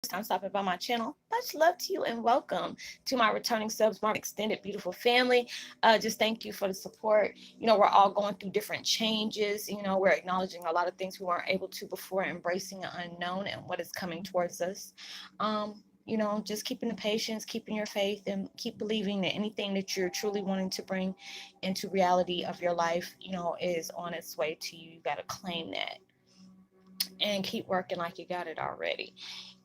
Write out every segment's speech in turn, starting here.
time stopping by my channel, much love to you and welcome to my returning subs, my extended beautiful family. Just thank you for the support. We're all going through different changes. We're acknowledging a lot of things we weren't able to before, embracing the unknown and what is coming towards us. Just keeping the patience, keeping your faith, and keep believing that anything that you're truly wanting to bring into reality of your life, is on its way to you. You got to claim that and keep working like you got it already.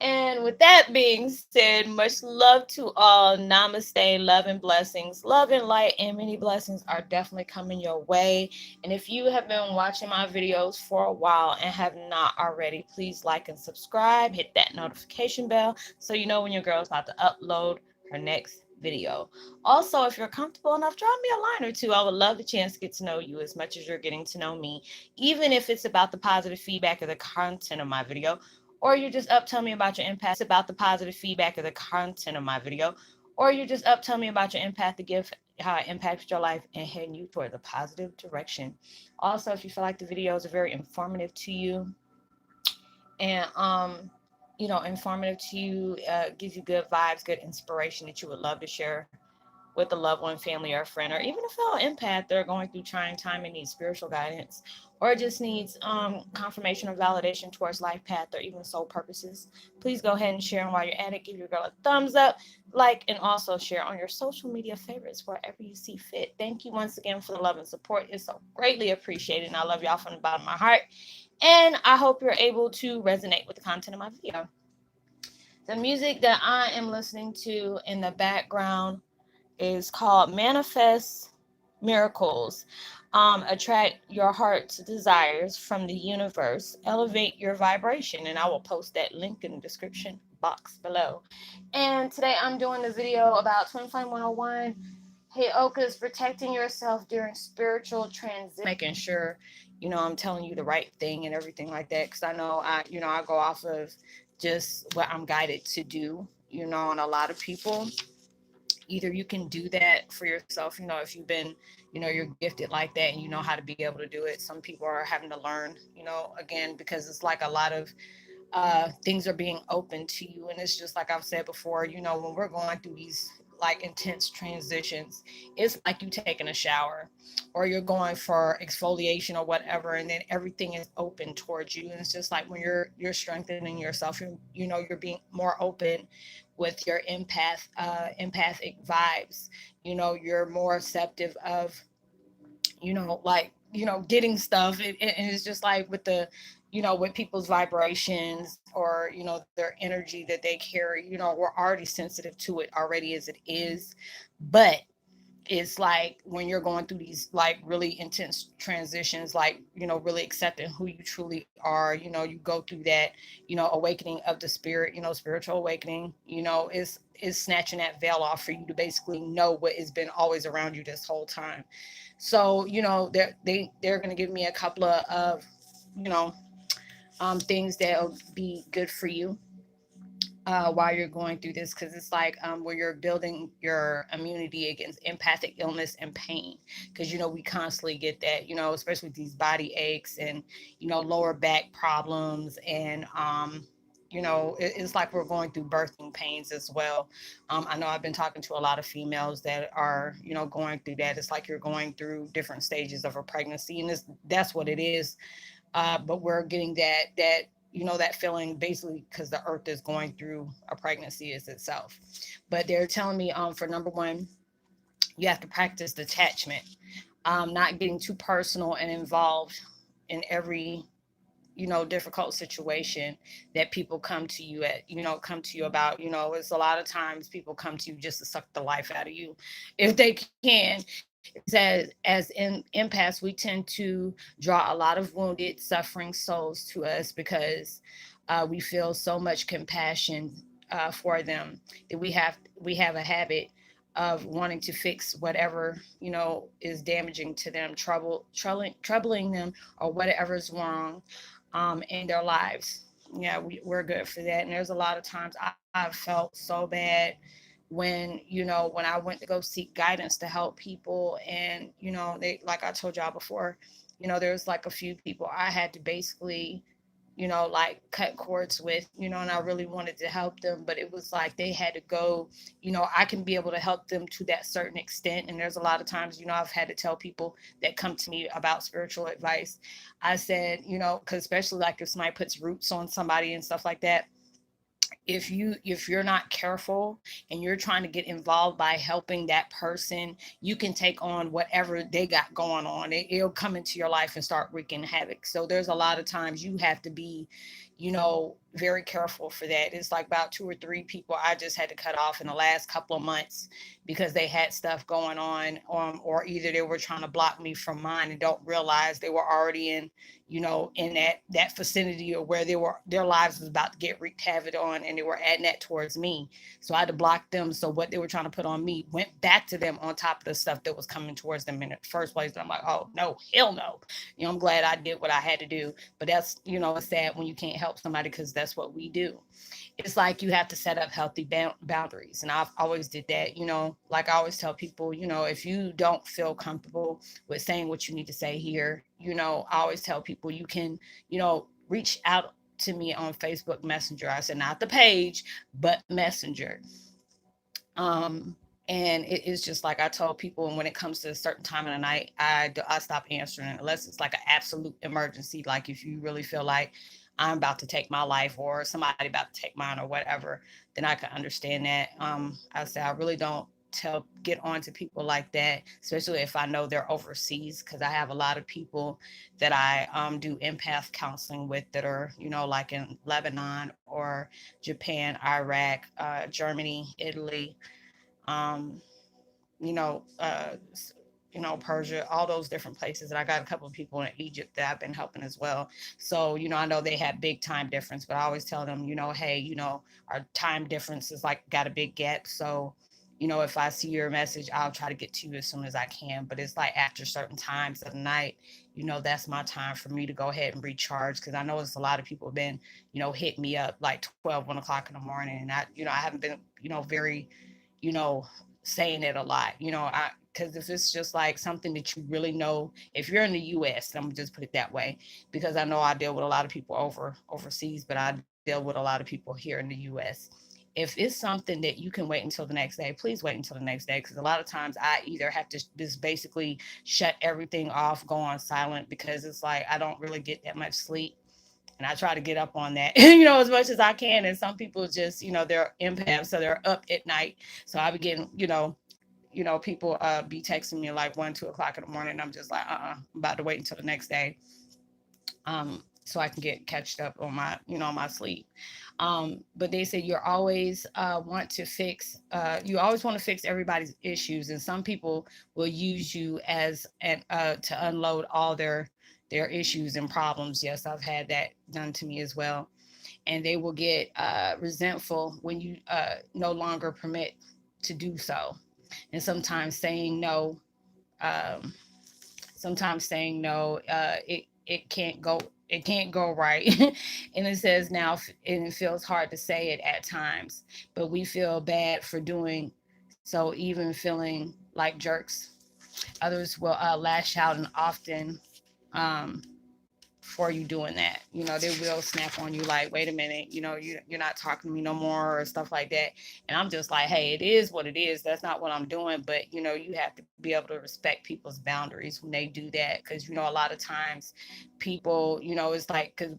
And with that being said, much love to all. Namaste, love and blessings. Love and light and many blessings are definitely coming your way. And if you have been watching my videos for a while and have not already, please like and subscribe. Hit that notification bell so you know when your girl's about to upload her next video. Also, if you're comfortable enough, drop me a line or two. I would love the chance to get to know you as much as you're getting to know me, even if it's about the positive feedback of the content of my video, or you're just up telling me about your impact about the positive feedback of the content of my video, or you're just up telling me about your impact to give how it impacted your life and heading you towards a positive direction. Also, if you feel like the videos are very informative to you and informative to you, gives you good vibes, good inspiration that you would love to share with a loved one, family, or a friend, or even a fellow empath that are going through trying time and needs spiritual guidance, or just needs confirmation or validation towards life path or even soul purposes, please go ahead and share. And while you're at it, give your girl a thumbs up, like, and also share on your social media favorites wherever you see fit. Thank you once again for the love and support. It's so greatly appreciated, and I love y'all from the bottom of my heart. And I hope you're able to resonate with the content of my video. The music that I am listening to in the background is called Manifest Miracles. Attract your heart's desires from the universe. Elevate your vibration. And I will post that link in the description box below. And today I'm doing a video about Twin Flame 101. Heyoka is protecting yourself during spiritual transition. Making sure, I'm telling you the right thing and everything like that. Because I know I go off of just what I'm guided to do, and a lot of people, either you can do that for yourself, if you've been, you're gifted like that and you know how to be able to do it. Some people are having to learn, again, because it's like a lot of things are being open to you. And it's just like I've said before, when we're going through these like intense transitions, it's like you taking a shower or you're going for exfoliation or whatever, and then everything is open towards you. And it's just like when you're strengthening yourself, you're being more open with your empathic vibes. You're more receptive of, getting stuff. And it's just like with the, with people's vibrations or, their energy that they carry, we're already sensitive to it already as it is. But it's like when you're going through these like really intense transitions, like, really accepting who you truly are, you go through that, awakening of the spirit, spiritual awakening, is snatching that veil off for you to basically know what has been always around you this whole time. So, they're going to give me a couple of you know, things that'll be good for you while you're going through this, because it's like where you're building your immunity against empathic illness and pain, because we constantly get that, especially with these body aches and lower back problems. And it's like we're going through birthing pains as well. I know I've been talking to a lot of females that are going through that. It's like you're going through different stages of a pregnancy, and that's what it is. But we're getting that feeling basically because the earth is going through a pregnancy as itself. But they're telling me, for number one, you have to practice detachment, not getting too personal and involved in every difficult situation that people come to you about. It's a lot of times people come to you just to suck the life out of you if they can. As in empaths, we tend to draw a lot of wounded, suffering souls to us because we feel so much compassion for them that we have a habit of wanting to fix whatever is damaging to them, troubling them, or whatever's wrong in their lives. Yeah, we're good for that. And there's a lot of times I've felt so bad when I went to go seek guidance to help people. And, they, like I told y'all before, there's like a few people I had to basically like cut cords with, and I really wanted to help them, but it was like they had to go, I can be able to help them to that certain extent. And there's a lot of times, I've had to tell people that come to me about spiritual advice. I said, because especially like if somebody puts roots on somebody and stuff like that, if you're not careful and you're trying to get involved by helping that person, you can take on whatever they got going on. It'll come into your life and start wreaking havoc. So there's a lot of times you have to be, very careful for that. It's like about two or three people I just had to cut off in the last couple of months because they had stuff going on, or either they were trying to block me from mine and don't realize they were already in that vicinity, or where their lives was about to get wreaked havoc on, and they were adding that towards me. So I had to block them. So what they were trying to put on me went back to them on top of the stuff that was coming towards them in the first place. And I'm like, oh no, hell no. I'm glad I did what I had to do. But that's, it's sad when you can't help somebody, because that's what we do. It's like you have to set up healthy boundaries. And I've always did that, like I always tell people, if you don't feel comfortable with saying what you need to say here, I always tell people you can, reach out to me on Facebook Messenger. I said, not the page, but Messenger. Um, and it is just like I told people, and when it comes to a certain time of the night, I stop answering it unless it's like an absolute emergency. Like if you really feel like I'm about to take my life or somebody about to take mine or whatever, then I can understand that. I say I really don't get on to people like that, especially if I know they're overseas, because I have a lot of people that I do empath counseling with that are, like in Lebanon or Japan, Iraq, Germany, Italy, um, you know, uh, Persia, all those different places. And I got a couple of people in Egypt that I've been helping as well. So, I know they have big time difference, but I always tell them, hey, our time difference is like got a big gap. So, if I see your message, I'll try to get to you as soon as I can. But it's like after certain times of the night, that's my time for me to go ahead and recharge. Cause I know there's a lot of people have been, hit me up like 12, 1 o'clock in the morning. And I haven't been, very, you know, saying it a lot, because if it's just like something that you really know, if you're in the US, I'm gonna just put it that way, because I know I deal with a lot of people overseas, but I deal with a lot of people here in the US. If it's something that you can wait until the next day, please wait until the next day, because a lot of times I either have to just basically shut everything off, go on silent, because it's like I don't really get that much sleep. And I try to get up on that, as much as I can. And some people just, they're empaths, so they're up at night. So I be getting, people be texting me like 1, 2 o'clock in the morning. And I'm just like, I'm about to wait until the next day, so I can get catched up on my, my sleep. But they said you always want to fix everybody's issues, and some people will use you as to unload all their issues and problems. Yes, I've had that done to me as well. And they will get resentful when you no longer permit to do so. And um, sometimes saying no, it can't go right. And it says now, and it feels hard to say it at times, but we feel bad for doing so, even feeling like jerks. Others will lash out, and often um, for you doing that. They will snap on you like, wait a minute, you're not talking to me no more, or stuff like that. And I'm just like, hey, it is what it is. That's not what I'm doing. But, you have to be able to respect people's boundaries when they do that. Because, a lot of times people, it's like, because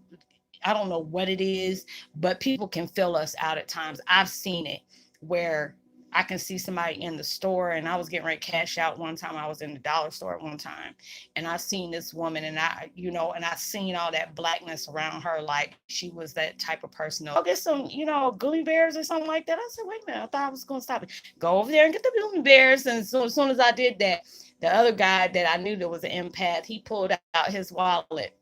I don't know what it is, but people can fill us out at times. I've seen it where I can see somebody in the store, and I was getting ready to cash out one time. I was in the dollar store at one time, and I seen this woman, and I seen all that blackness around her, like she was that type of person. Go get some, gummy bears or something like that. I said, wait a minute, I thought I was going to stop it. Go over there and get the gummy bears. And so as soon as I did that, the other guy that I knew that was an empath, he pulled out his wallet,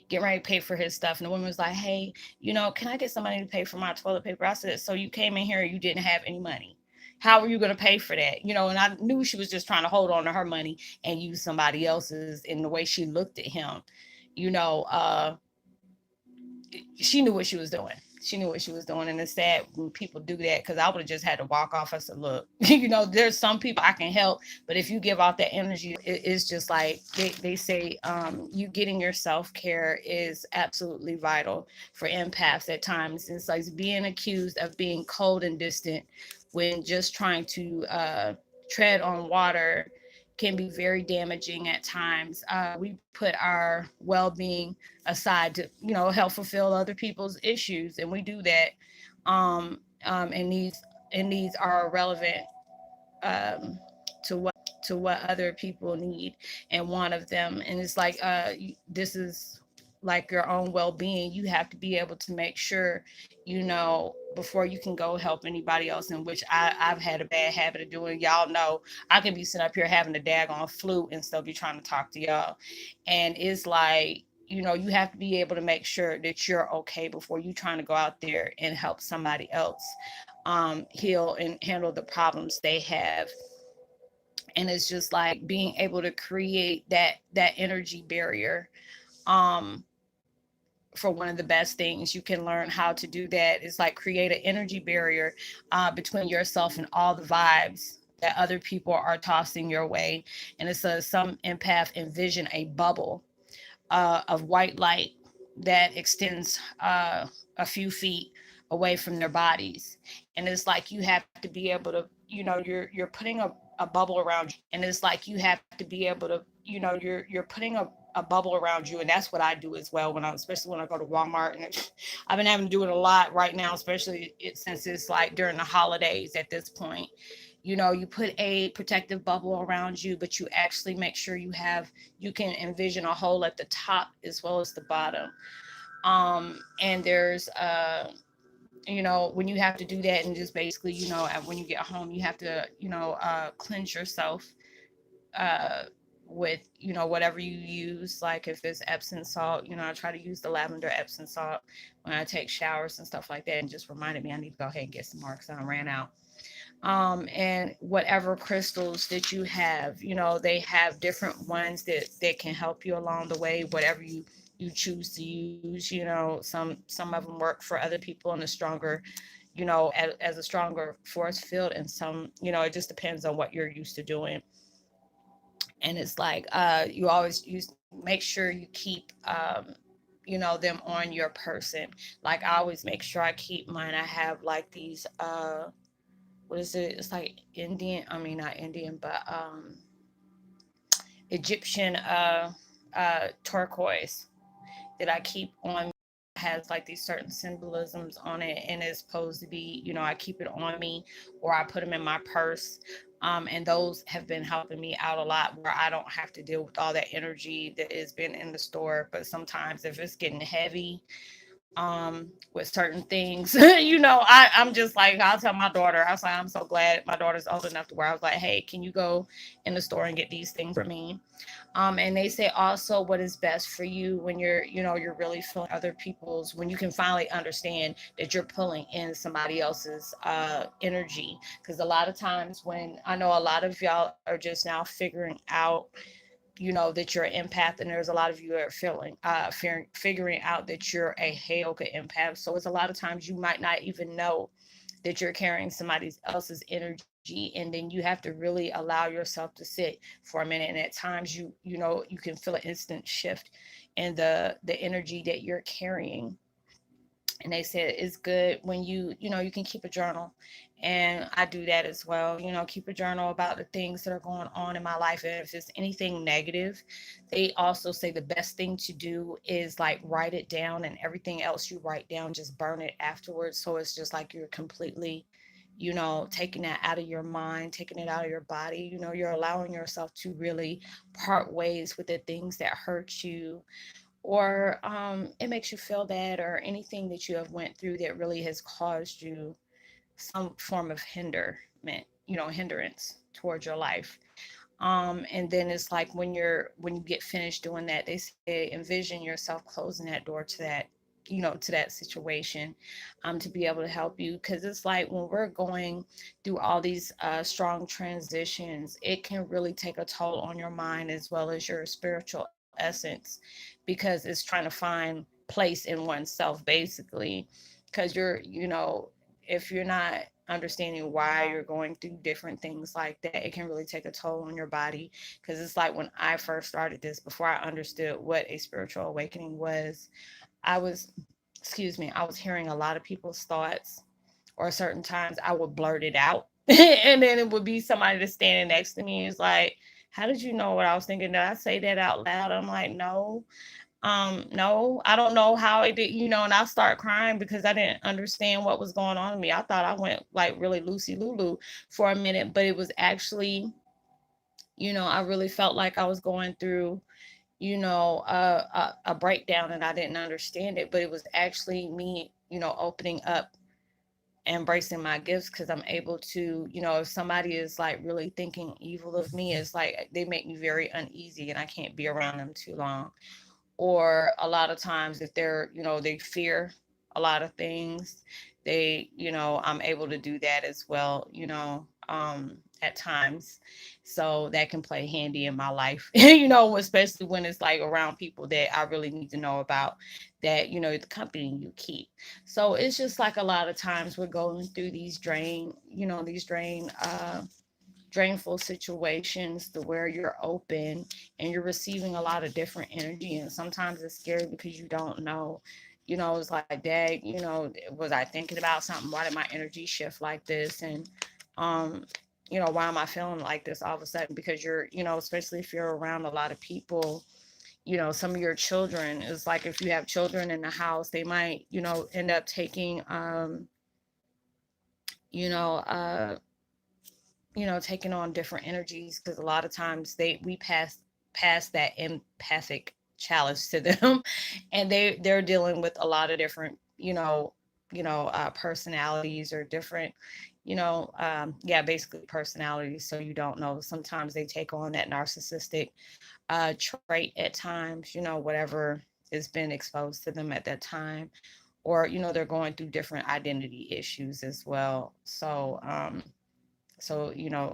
getting ready to pay for his stuff. And the woman was like, hey, can I get somebody to pay for my toilet paper? I said, so you came in here and you didn't have any money. How are you going to pay for that? And I knew she was just trying to hold on to her money and use somebody else's. In the way she looked at him, you know, uh, she knew what she was doing. She knew what she was doing, and it's sad when people do that, because I would have just had to walk off. I said, "Look, there's some people I can help, but if you give out that energy, it's just like they say, you getting your self care is absolutely vital for empaths at times. It's like being accused of being cold and distant when just trying to tread on water can be very damaging at times. We put our well-being aside to help fulfill other people's issues, and we do that, and these are relevant um, to what other people need and want of them. And it's like, this is like your own well-being. You have to be able to make sure, before you can go help anybody else, in which I've had a bad habit of doing. Y'all know I can be sitting up here having a daggone flu and still be trying to talk to y'all. And it's like, you have to be able to make sure that you're okay before you trying to go out there and help somebody else heal and handle the problems they have. And it's just like being able to create that energy barrier. um for one of the best things you can learn how to do that is like create an energy barrier between yourself and all the vibes that other people are tossing your way. And it says some empath envision a bubble of white light that extends a few feet away from their bodies. And it's like you have to be able to, you're putting a bubble around you. And it's like you have to be able to, you're putting a bubble around you. And that's what I do as well especially when I go to Walmart. And I've been having to do it a lot right now, especially since it's like during the holidays at this point. You put a protective bubble around you, but you actually make sure you can envision a hole at the top as well as the bottom. And there's when you have to do that, and just basically, when you get home, you have to, cleanse yourself uh with whatever you use. Like if it's Epsom salt, I try to use the lavender Epsom salt when I take showers and stuff like that. And just reminded me I need to go ahead and get some more because I ran out. And whatever crystals that you have, they have different ones that can help you along the way, whatever you choose to use. Some of them work for other people in a stronger, as a stronger force field, and some, it just depends on what you're used to doing. And it's like, you always make sure you keep them on your person. Like I always make sure I keep mine. I have like these what is it? It's like Indian. I mean, not Indian, but Egyptian turquoise that I keep on me. Has like these certain symbolisms on it, and it's supposed to be, I keep it on me, or I put them in my purse. And those have been helping me out a lot, where I don't have to deal with all that energy that has been in the store. But sometimes if it's getting heavy, with certain things, I'm just like, I'll tell my daughter. I was like, I'm so glad my daughter's old enough to where I was like, hey, can you go in the store and get these things for me? And they say also what is best for you when you're really feeling other people's, when you can finally understand that you're pulling in somebody else's energy. Because a lot of times, when I know a lot of y'all are just now figuring out, that you're an empath, and there's a lot of you that are figuring out that you're a Heyoka empath. So it's a lot of times you might not even know that you're carrying somebody else's energy, and then you have to really allow yourself to sit for a minute. And at times you can feel an instant shift in the energy that you're carrying. And they said it's good when you can keep a journal. And I do that as well. Keep a journal about the things that are going on in my life. And if it's anything negative, they also say the best thing to do is like write it down, and everything else you write down, just burn it afterwards. So it's just like you're completely, taking that out of your mind, taking it out of your body. You're allowing yourself to really part ways with the things that hurt you, or it makes you feel bad, or anything that you have went through that really has caused you some form of hindrance towards your life. And then it's like when you get finished doing that, they say envision yourself closing that door to that situation, to be able to help you. Because it's like when we're going through all these strong transitions, it can really take a toll on your mind as well as your spiritual essence, because it's trying to find place in oneself, basically. because if you're not understanding why you're going through different things like that, it can really take a toll on your body. Because it's like when I first started this, before I understood what a spiritual awakening was, I was, excuse me, I was hearing a lot of people's thoughts, or certain times I would blurt it out. And then it would be somebody that's standing next to me is like, how did you know what I was thinking? Did I say that out loud? I'm like, no. No, I don't know how I did, and I start crying because I didn't understand what was going on in me. I thought I went like really loosey lulu for a minute, but it was actually, I really felt like I was going through, a breakdown, and I didn't understand it, but it was actually me, opening up, embracing my gifts, because I'm able to, if somebody is like really thinking evil of me, it's like they make me very uneasy and I can't be around them too long. Or a lot of times if they're, they fear a lot of things, I'm able to do that as well, at times. So that can play handy in my life, especially when it's like around people that I really need to know about, that, the company you keep. So it's just like a lot of times we're going through these drainful situations to where you're open and you're receiving a lot of different energy, and sometimes it's scary because you don't know, it's like, dad, was I thinking about something? Why did my energy shift like this? And um why am I feeling like this all of a sudden? Because you're, especially if you're around a lot of people, some of your children, is like if you have children in the house, they might, end up taking you know uh taking on different energies, because a lot of times we pass that empathic challenge to them, and they're dealing with a lot of different, personalities, or different, yeah, basically personalities. So you don't know. Sometimes they take on that narcissistic trait at times, whatever has been exposed to them at that time, or they're going through different identity issues as well. So,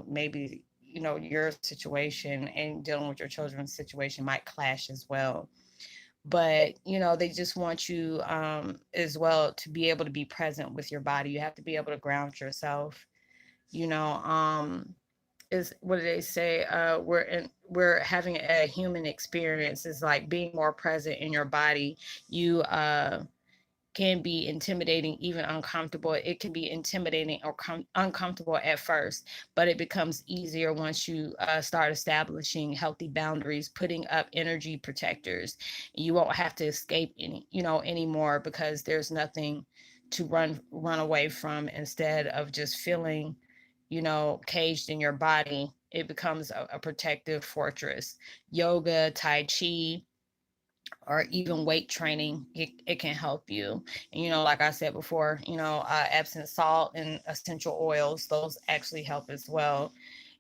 maybe, your situation and dealing with your children's situation might clash as well. But, they just want you as well to be able to be present with your body. You have to be able to ground yourself, you know. Is what do they say? We're having a human experience, is like being more present in your body. You can be intimidating, even uncomfortable. It can be intimidating or uncomfortable at first, but it becomes easier once you start establishing healthy boundaries, putting up energy protectors. You won't have to escape anymore, because there's nothing to run away from. Instead of just feeling, caged in your body, it becomes a protective fortress. Yoga, Tai Chi, or even weight training, it can help you. And like I said before, Epsom salt and essential oils, those actually help as well,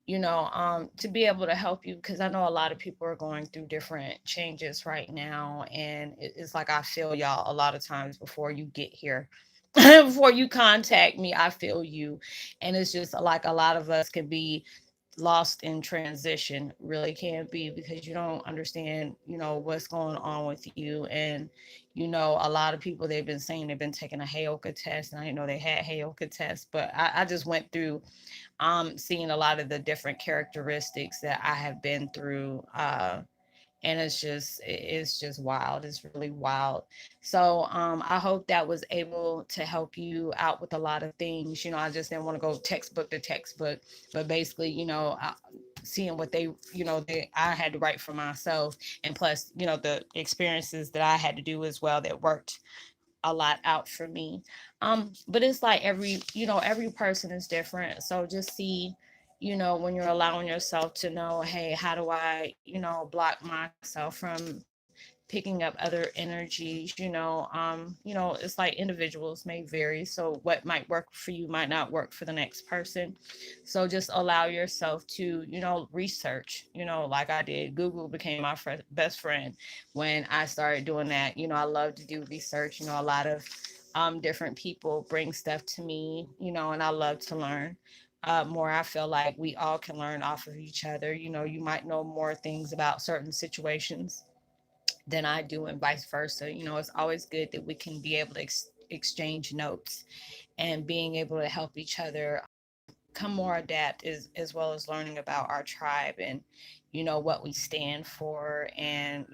to be able to help you, because I know a lot of people are going through different changes right now, and it's like I feel y'all a lot of times before you get here. Before you contact me, I feel you. And it's just like a lot of us can be lost in transition, really can be, because you don't understand, what's going on with you. And a lot of people, they've been saying they've been taking a Heyoka test, and I didn't know they had Heyoka tests, but I just went through seeing a lot of the different characteristics that I have been through, and it's just wild. It's really wild. So I hope that was able to help you out with a lot of things. I just didn't want to go textbook to textbook, but basically, seeing what I had to write for myself, and plus, the experiences that I had to do as well, that worked a lot out for me. But it's like every person is different. So just see, when you're allowing yourself to know, hey, how do I, block myself from picking up other energies, it's like individuals may vary. So what might work for you might not work for the next person. So just allow yourself to, research, like I did. Google became my best friend when I started doing that. I love to do research. A lot of different people bring stuff to me, and I love to learn more. I feel like we all can learn off of each other. You might know more things about certain situations than I do, and vice versa. It's always good that we can be able to exchange notes and being able to help each other come more adapt, as well as learning about our tribe and what we stand for, and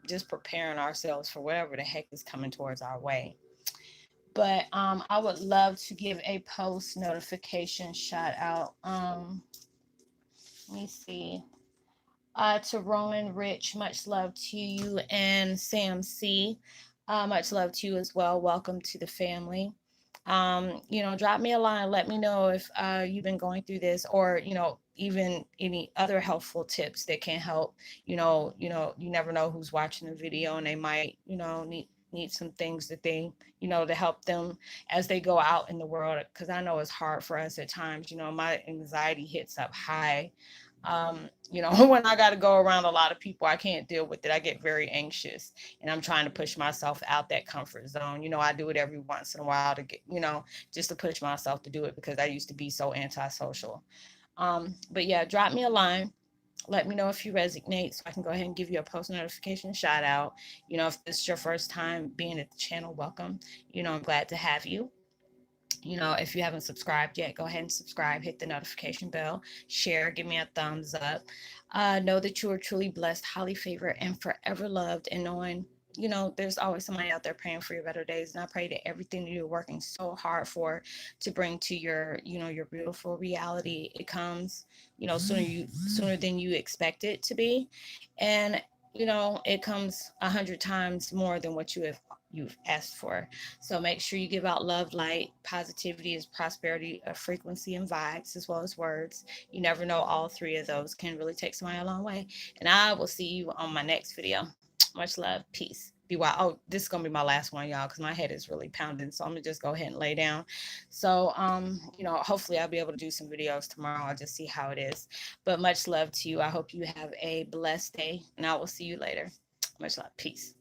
just preparing ourselves for whatever the heck is coming towards our way. But I would love to give a post notification shout out. Let me see. To Roman Rich, much love to you, and Sam C, much love to you as well. Welcome to the family. Drop me a line. Let me know if you've been going through this, or even any other helpful tips that can help. You never know who's watching the video, and they might need some things that they to help them as they go out in the world. Because I know it's hard for us at times. My anxiety hits up high. When I got to go around a lot of people, I can't deal with it. I get very anxious, and I'm trying to push myself out that comfort zone. I do it every once in a while to get, just to push myself to do it, because I used to be so antisocial. But yeah, drop me a line. Let me know if you resonate, so I can go ahead and give you a post notification shout out. If this is your first time being at the channel, welcome. I'm glad to have you. If you haven't subscribed yet, go ahead and subscribe, hit the notification bell, share, give me a thumbs up. Know that you are truly blessed, highly favored, and forever loved. And knowing, there's always somebody out there praying for your better days. And I pray that everything that you're working so hard for to bring to your beautiful reality, it comes, sooner than you expect it to be. And it comes 100 times more than what you've asked for. So make sure you give out love, light, positivity is prosperity, a frequency, and vibes, as well as words. You never know, all three of those can really take somebody a long way. And I will see you on my next video. Much love. Peace. Be wild. Oh, this is going to be my last one, y'all, because my head is really pounding. So I'm going to just go ahead and lay down. So, hopefully I'll be able to do some videos tomorrow. I'll just see how it is. But much love to you. I hope you have a blessed day, and I will see you later. Much love. Peace.